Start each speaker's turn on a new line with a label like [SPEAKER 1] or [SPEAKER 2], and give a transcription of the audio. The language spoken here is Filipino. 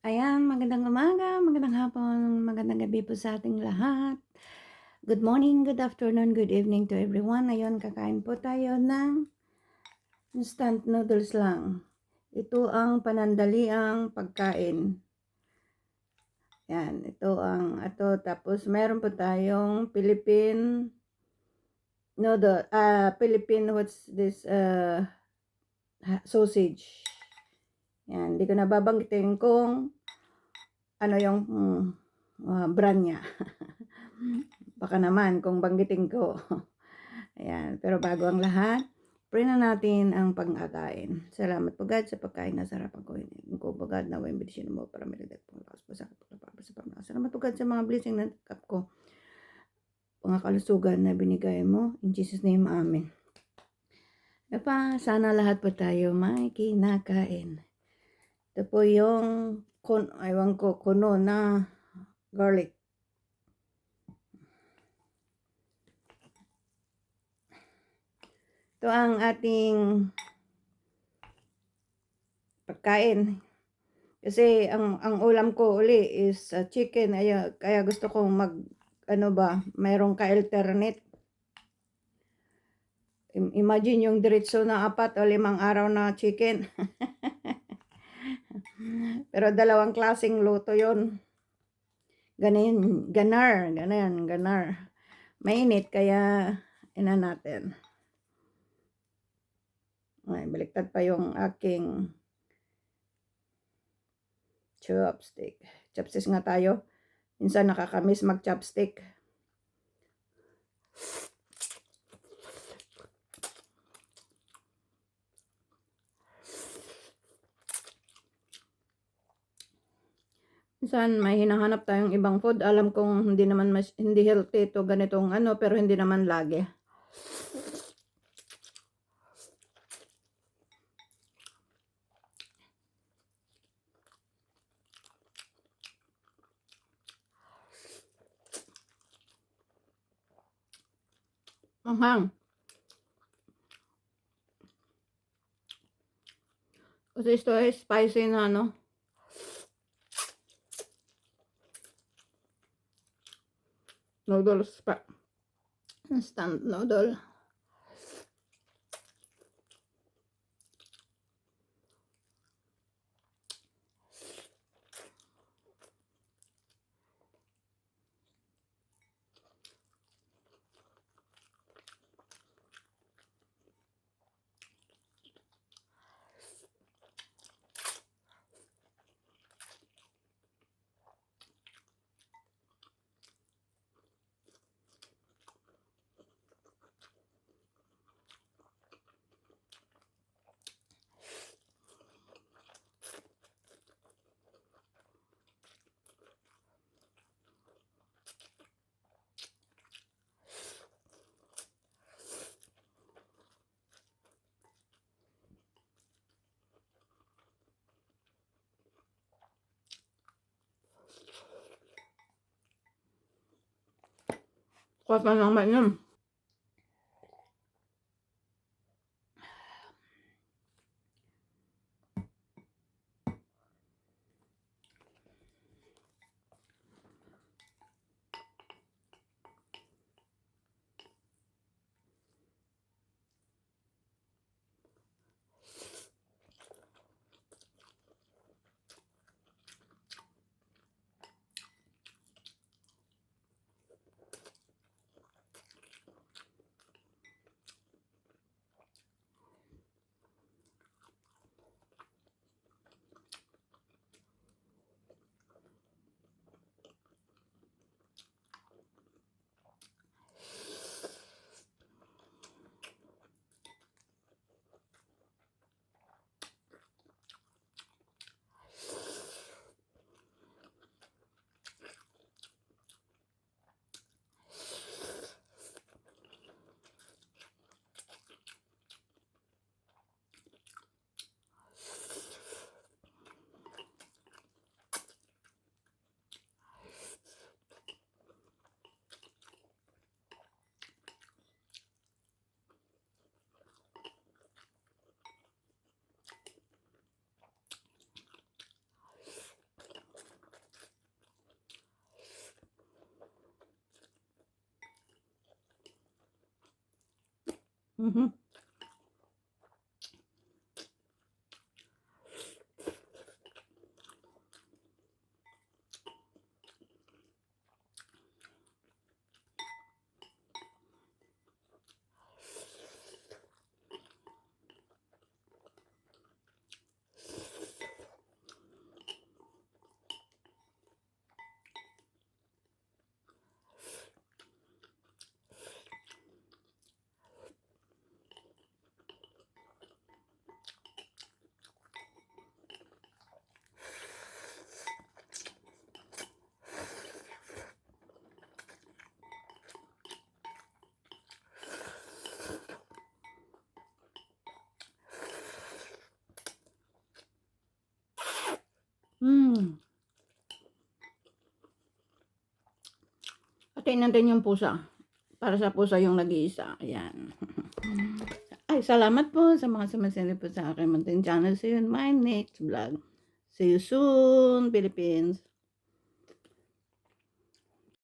[SPEAKER 1] Ayan, magandang umaga, magandang hapon, magandang gabi po sa ating lahat. Good morning, good afternoon, good evening to everyone. Ngayon, kakain po tayo ng instant noodles lang. Ito ang panandaliang pagkain. Yan, ito. Tapos, meron po tayong Philippine noodle, what's this, sausage. Yan, hindi ko nababanggitin kung ano yung brand niya. Baka naman kung banggitin ko. Ayan, pero bago ang lahat, pray na natin ang pagkakain. Salamat po God sa pagkain na sarapan ko. Ko po God na walang bidisyon mo para malidag pong lakas po sa pagpapasapang. Salamat po God sa mga blessing na kap ko. Mga kalusugan na binigay mo. In Jesus name, Amen. Sana lahat po tayo may kinakain. Ito po yung kuno na garlic. Ito ang ating pagkain. Kasi ang ulam ko uli is chicken. Kaya gusto kong mayroong ka-alternate. Imagine yung diretso na 4 o 5 araw na chicken. Pero dalawang klaseng luto yon. Ganar. Mainit kaya natin. Ay, baliktad pa yung aking chopstick. Chopstick nga tayo. Minsan nakakamiss mag-chopstick. Minsan may hinahanap tayong ibang food. Alam kong hindi healthy ito ganitong pero hindi naman lagi. Anghang. Kasi ito ay spicy na noodles pa. Instant noodle. Kuha pa naman yun. Mhm. Hmm. Patayin natin yung pusa. Para sa pusa yung nag-iisa. Ayan. Ay, salamat po sa mga sumasilip po sa aking munting channel. See you in my next vlog. See you soon, Philippines.